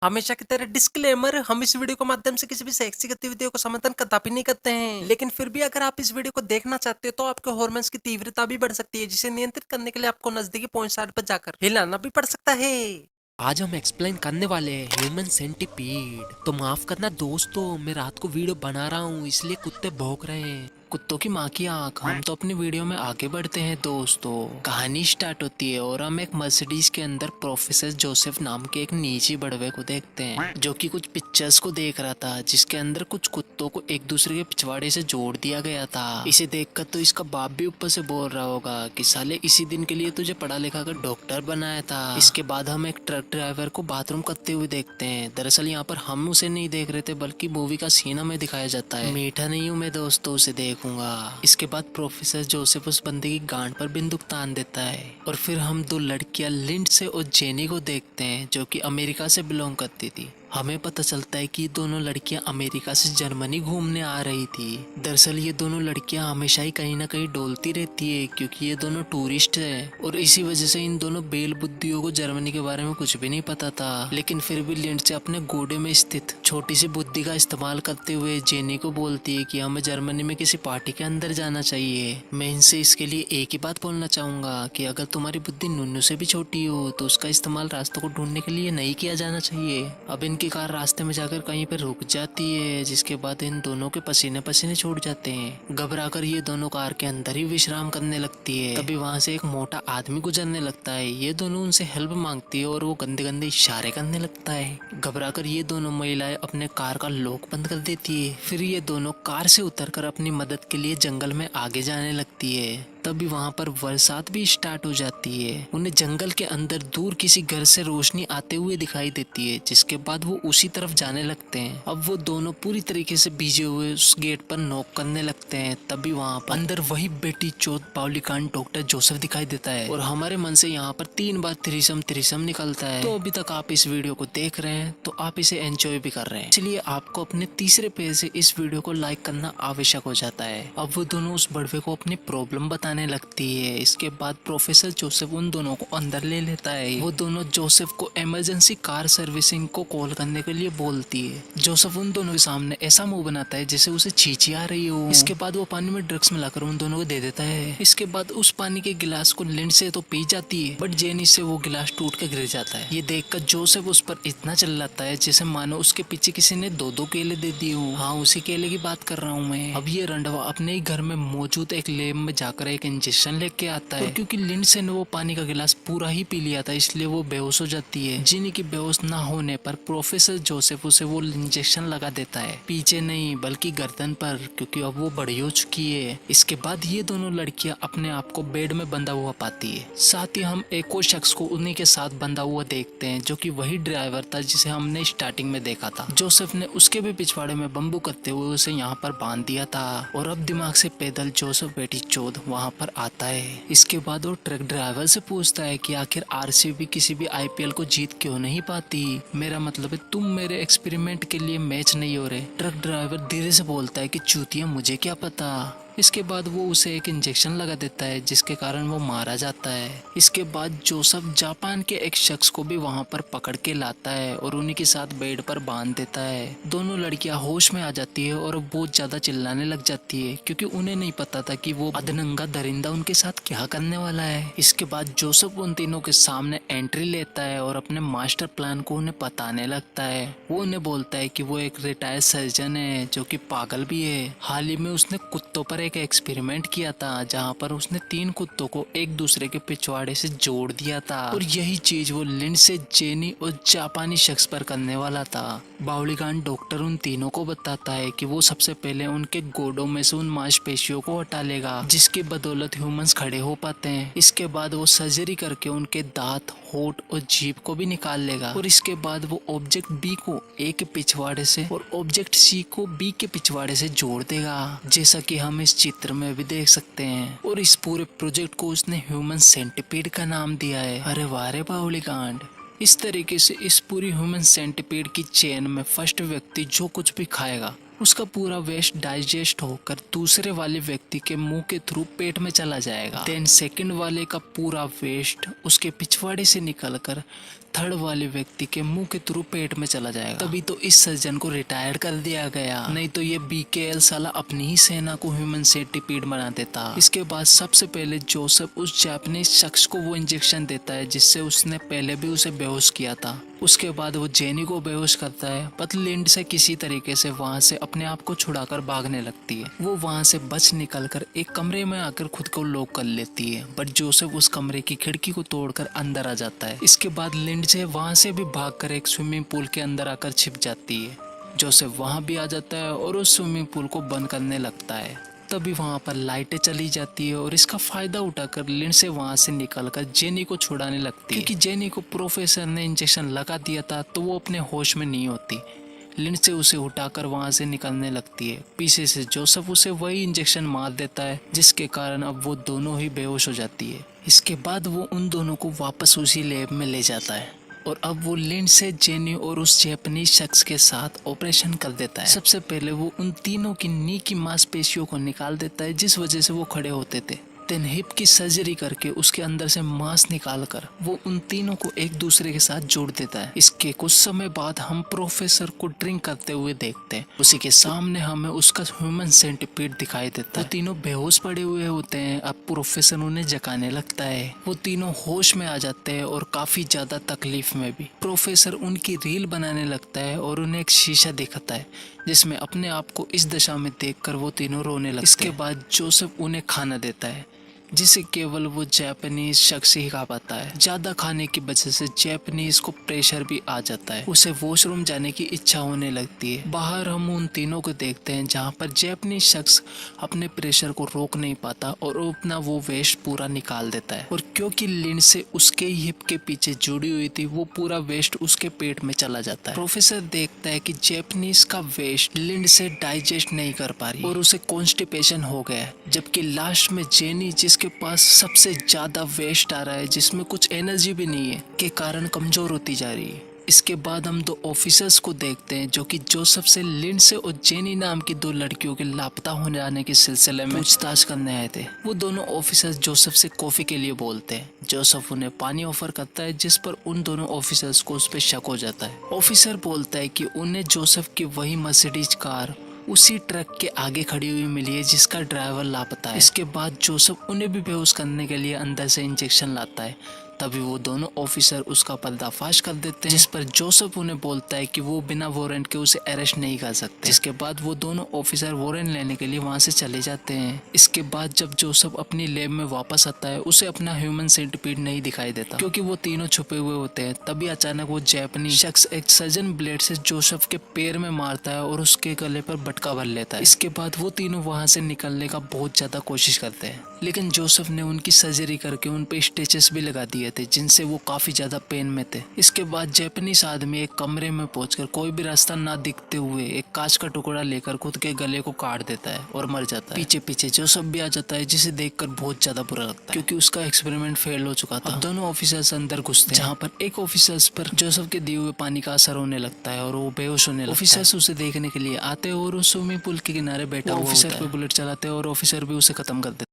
हमेशा की तरह डिस्क्लेमर, हम इस वीडियो के माध्यम से किसी भी सेक्सी गतिविधियों का समर्थन कदापि नहीं करते हैं। लेकिन फिर भी अगर आप इस वीडियो को देखना चाहते हो तो आपके हार्मोन्स की तीव्रता भी बढ़ सकती है, जिसे नियंत्रित करने के लिए आपको नजदीकी पॉइंट साइड पर जाकर हिलाना भी पड़ सकता है। आज हम एक्सप्लेन करने वाले हैं ह्यूमन सेंटीपीड। तो माफ करना दोस्तों, मैं रात को वीडियो बना रहा हूँ इसलिए कुत्ते भौंक रहे हैं। कुत्तों की माँ की आंख। हम तो अपनी वीडियो में आगे बढ़ते हैं दोस्तों। कहानी स्टार्ट होती है और हम एक मर्सिडीज के अंदर प्रोफेसर जोसेफ नाम के एक नीची बड़वे को देखते हैं, जो कि कुछ पिक्चर्स को देख रहा था जिसके अंदर कुछ कुत्तों को एक दूसरे के पिछवाड़े से जोड़ दिया गया था। इसे देखकर तो इसका बाप भी ऊपर से बोल रहा होगा कि साले इसी दिन के लिए तुझे पढ़ा लिखा कर डॉक्टर बनाया था। इसके बाद हम एक ट्रक ड्राइवर को बाथरूम करते हुए देखते हैं। दरअसल यहाँ पर हम उसे नहीं देख रहे थे, बल्कि मूवी का सीन हमें दिखाया जाता है। मीठा नहीं हूँ मैं दोस्तों, उसे देखूंगा। इसके बाद प्रोफेसर जोसेफ उस बंदे की गांड पर बंदूक तान देता है और फिर हम दो लड़कियां लिंडसे और जेनी को देखते हैं, जो कि अमेरिका से बिलोंग करती थी। हमें पता चलता है कि दोनों लड़कियां अमेरिका से जर्मनी घूमने आ रही थी। दरअसल ये दोनों लड़कियां हमेशा ही कहीं ना कहीं डोलती रहती है, क्योंकि ये दोनों टूरिस्ट है और इसी वजह से इन दोनों बेल बुद्धियों को जर्मनी के बारे में कुछ भी नहीं पता था। लेकिन फिर भी लिंडसे अपने गोडे में स्थित छोटी सी बुद्धि का इस्तेमाल करते हुए जेनी को बोलती है कि हमें जर्मनी में किसी पार्टी के अंदर जाना चाहिए। मैं इनसे इसके लिए एक ही बात बोलना चाहूंगा कि अगर तुम्हारी बुद्धि नुन्नू से भी छोटी हो तो उसका इस्तेमाल रास्तों को ढूंढने के लिए नहीं किया जाना चाहिए। अब इनकी कार रास्ते में जाकर कहीं पर रुक जाती है, जिसके बाद इन दोनों के पसीने पसीने छूट जाते हैं। घबराकर ये दोनों कार के अंदर ही विश्राम करने लगती है। तभी वहाँ से एक मोटा आदमी गुजरने लगता है। ये दोनों उनसे हेल्प मांगती है और वो गंदे गंदे इशारे करने लगता है। घबराकर ये दोनों महिलाएं अपने कार का लॉक बंद कर देती है। फिर ये दोनों कार से उतरकर अपनी मदद के लिए जंगल में आगे जाने लगती है। तभी वहाँ पर बरसात भी स्टार्ट हो जाती है। उन्हें जंगल के अंदर दूर किसी घर से रोशनी आते हुए दिखाई देती है, जिसके बाद वो उसी तरफ जाने लगते हैं। अब वो दोनों पूरी तरीके से भीजे हुए उस गेट पर नॉक करने लगते हैं। तभी वहाँ पर अंदर वही बेटी चौथ बावलीकांड डॉक्टर जोसेफ दिखाई देता है और हमारे मन से यहाँ पर 3 बार थ्रीसम निकलता है। तो अभी तक आप इस वीडियो को देख रहे हैं तो आप इसे एंजॉय भी कर रहे हैं, इसलिए आपको अपने तीसरे पेज से इस वीडियो को लाइक करना आवश्यक हो जाता है। अब वो दोनों उस बड़वे को अपनी प्रॉब्लम बताने लगती है। इसके बाद प्रोफेसर जोसेफ उन दोनों को अंदर ले लेता है। वो दोनों जोसेफ को इमरजेंसी कार सर्विसिंग को कॉल करने के लिए बोलती है। जोसेफ उन दोनों के सामने ऐसा मुंह बनाता है जैसे उसे छींची आ रही हो। इसके बाद वो पानी में ड्रग्स मिलाकर उन दोनों को दे देता है। इसके बाद उस पानी के गिलास को लिंड से तो पी जाती है, बट जेनी से वो गिलास टूट कर गिर जाता है। ये देखकर जोसेफ उस पर इतना चिल्लाता है जैसे मानो उसके पीछे किसी ने 2-2 केले दे दिए हो। हाँ, उसी केले की बात कर रहा हूँ मैं। अब ये रंडवा अपने ही घर में मौजूद एक लैब में जाकर एक इंजेक्शन लेके आता है, क्योंकि लिंडसे ने वो पानी का गिलास पूरा ही पी लिया था, इसलिए वो बेहोश हो जाती है। जिनी की बेहोश ना होने पर प्रोफेसर जोसेफ उसे वो इंजेक्शन लगा देता है, पीछे नहीं बल्कि गर्दन पर, क्योंकि अब वो बड़ी हो चुकी है। इसके बाद ये दोनों लड़कियां अपने आप को बेड में बंधा हुआ पाती है। साथ ही हम एक और शख्स को उन्हीं के साथ बंधा हुआ देखते हैं, जो कि वही ड्राइवर था जिसे हमने स्टार्टिंग में देखा था। जोसेफ ने उसके भी पिछवाड़े में बम्बू करते हुए उसे यहाँ पर बांध दिया था और अब दिमाग से पैदल जोसेफ बेटी चौथ वहाँ पर आता है। इसके बाद वो ट्रक ड्राइवर से पूछता है कि आखिर आरसीबी किसी भी आईपीएल को जीत क्यों नहीं पाती। मेरा मतलब है तुम मेरे एक्सपेरिमेंट के लिए मैच नहीं हो रहे। ट्रक ड्राइवर धीरे से बोलता है कि चूतिया, मुझे क्या पता। इसके बाद वो उसे एक इंजेक्शन लगा देता है, जिसके कारण वो मारा जाता है। इसके बाद जोसेफ जापान के एक शख्स को भी वहाँ पर पकड़ के लाता है और उन्हीं के साथ बेड पर बांध देता है। दोनों लड़कियां होश में आ जाती है और बहुत ज्यादा चिल्लाने लग जाती है, क्योंकि उन्हें नहीं पता था कि वो अधनंगा दरिंदा उनके साथ क्या करने वाला है। इसके बाद जोसेफ उन तीनों के सामने एंट्री लेता है और अपने मास्टर प्लान को उन्हें बताने लगता है। वो उन्हें बोलता है कि वो एक रिटायर्ड सर्जन है, जो कि पागल भी है। हाल ही में उसने कुत्तों पर एक एक्सपेरिमेंट किया था, जहाँ पर उसने 3 कुत्तों को एक दूसरे के पिछवाड़े से जोड़ दिया था और यही चीज वो लिंडसे, जेनी और जापानी शख्स पर करने वाला था। बावलीकांड डॉक्टर उन तीनों को बताता है कि वो सबसे पहले उनके गोडों में से उन मांसपेशियों को हटा लेगा, जिसकी बदौलत ह्यूमंस खड़े हो पाते हैं। इसके बाद वो सर्जरी करके उनके दांत, होठ और जीभ को भी निकाल लेगा और इसके बाद वो ऑब्जेक्ट बी को ए के पिछवाड़े से और ऑब्जेक्ट सी को बी के पिछवाड़े से जोड़ देगा, जैसा कि हम इस चित्र में भी देख सकते हैं। और इस पूरे प्रोजेक्ट को उसने ह्यूमन सेंटीपीड का नाम दिया है। अरे वारे बावलीकांड। इस तरीके से इस पूरी ह्यूमन सेंटीपीड की चेन में फर्स्ट व्यक्ति जो कुछ भी खाएगा उसका पूरा वेस्ट डाइजेस्ट होकर दूसरे वाले व्यक्ति के मुंह के थ्रू पेट में चला जाएगा। देन सेकंड वाले का पूरा वेस्ट उसके पिछवाड़े से निकलकर थर्ड वाले व्यक्ति के मुंह के थ्रू पेट में चला जाएगा। तभी तो इस सर्जन को रिटायर कर दिया गया, नहीं तो ये BKL साला अपनी ही सेना को ह्यूमन सेंटीपीड बना देता। इसके बाद सबसे पहले जोसेफ उस जापानीज शख्स को वो इंजेक्शन देता है जिससे उसने पहले भी उसे बेहोश किया था। उसके बाद वो जेनी को बेहोश करता है, पर लिंड से किसी तरीके से वहां से अपने आप को छुड़ाकर भागने लगती है। वो वहां से बच निकलकर एक कमरे में आकर खुद को लॉक कर लेती है, बट जोसेफ उस कमरे की खिड़की को तोड़कर अंदर आ जाता है। इसके बाद लिंड से वहां से भी भागकर एक स्विमिंग पूल के अंदर आकर छिप जाती है। जोसेफ वहां भी आ जाता है और उस स्विमिंग पूल को बंद करने लगता है। तभी वहां पर लाइटें चली जाती है और इसका फायदा उठाकर लिंड से वहां से निकलकर जेनी को छुड़ाने लगती है, क्योंकि जेनी को प्रोफेसर ने इंजेक्शन लगा दिया था तो वो अपने होश में नहीं होती। लिंड से उसे उठाकर वहां से निकलने लगती है। पीछे से जोसेफ उसे वही इंजेक्शन मार देता है, जिसके कारण अब वो दोनों ही बेहोश हो जाती है। इसके बाद वो उन दोनों को वापस उसी लैब में ले जाता है और अब वो लिंड से जेनी और उस जापानीज शख्स के साथ ऑपरेशन कर देता है। सबसे पहले वो उन तीनों की नी की मांसपेशियों को निकाल देता है जिस वजह से वो खड़े होते थे। देन हिप की सर्जरी करके उसके अंदर से मांस निकालकर वो उन तीनों को एक दूसरे के साथ जोड़ देता है। इसके कुछ समय बाद हम प्रोफेसर को ड्रिंक करते हुए देखते हैं। उसी के सामने हमें उसका ह्यूमन सेंटीपीड दिखाई देता है। वो तीनों बेहोश पड़े हुए होते हैं। अब प्रोफेसर उन्हें जगाने लगता है। वो तीनों होश में आ जाते हैं और काफी ज्यादा तकलीफ में भी। प्रोफेसर उनकी रील बनाने लगता है और उन्हें एक शीशा दिखाता है जिसमें अपने आप को इस दशा में देखकर वो तीनों रोने लगते हैं। इसके बाद जोसेफ उन्हें खाना देता है जिसे केवल वो जापानीज शख्स ही खा पाता है। ज्यादा खाने की वजह से जापानीज को प्रेशर भी आ जाता है। उसे वॉशरूम जाने की इच्छा होने लगती है। बाहर हम उन तीनों को देखते हैं जहाँ पर जापानीज शख्स अपने प्रेशर को रोक नहीं पाता और अपना वो वेस्ट पूरा निकाल देता है। और क्योंकि लिंड से उसके हिप के पीछे जुड़ी हुई थी, वो पूरा वेस्ट उसके पेट में चला जाता है। प्रोफेसर देखता है कि जापानीज का वेस्ट लिंड से डाइजेस्ट नहीं कर पा रही और उसे कॉन्स्टिपेशन हो गया है। जबकि लास्ट में जेनी जिसके पास सबसे ज्यादा वेस्ट आ रहा है, जिसमें कुछ एनर्जी भी नहीं है, के कारण कमजोर होती जा रही है। इसके बाद हम दो ऑफिसर्स को देखते हैं जो कि जोसेफ से, लिंड से और जेनी नाम की दो लड़कियों के लापता होने जाने के सिलसिले में पूछताछ करने आए थे। वो दोनों ऑफिसर्स जोसेफ से कॉफी के लिए बोलते हैं। जोसेफ उन्हें पानी ऑफर करता है जिस पर उन दोनों ऑफिसर्स को उस पर शक हो जाता है। ऑफिसर बोलता है कि उन्हें जोसेफ की वही मर्सिडीज कार उसी ट्रक के आगे खड़ी हुई मिली है जिसका ड्राइवर लापता है। इसके बाद जोसेफ उन्हें भी बेहोश करने के लिए अंदर से इंजेक्शन लाता है। तभी वो दोनों ऑफिसर उसका पर्दाफाश कर देते हैं, जिस पर जोसेफ उन्हें बोलता है कि वो बिना वारंट के उसे अरेस्ट नहीं कर सकते। जिसके बाद वो दोनों ऑफिसर वारंट लेने के लिए वहां से चले जाते हैं। इसके बाद जब जोसेफ अपनी लैब में वापस आता है, उसे अपना ह्यूमन सेंटीपीड नहीं दिखाई देता क्योंकि वो तीनों छुपे हुए होते हैं। तभी अचानक वो जापानी शख्स एक सर्जन ब्लेड से जोसेफ के पैर में मारता है और उसके गले पर बटका भर लेता है। इसके बाद वो तीनों वहां से निकलने का बहुत ज्यादा कोशिश करते हैं, लेकिन जोसेफ ने उनकी सर्जरी करके उन पे स्टिचेस भी लगा दिए थे जिनसे वो काफी ज्यादा पेन में थे। इसके बाद जापानीज आदमी एक कमरे में पहुंचकर कोई भी रास्ता ना दिखते हुए एक कांच का टुकड़ा लेकर खुद के गले को काट देता है और मर जाता है। पीछे पीछे जोसेफ भी आ जाता है जिसे देखकर बहुत ज्यादा बुरा लगता है क्योंकि उसका एक्सपेरिमेंट फेल हो चुका था। अब दोनों ऑफिसर्स अंदर घुसते हैं जहाँ पर एक ऑफिसर्स पर जोसेफ के दिए हुए पानी का असर होने लगता है और वो बेहोश होने लगता है। ऑफिसर्स उसे देखने के लिए आते हैं और उस स्विमिंग पूल के किनारे बैठा हुआ ऑफिसर पे बुलेट चलाते हैं और ऑफिसर भी उसे खत्म कर देते हैं।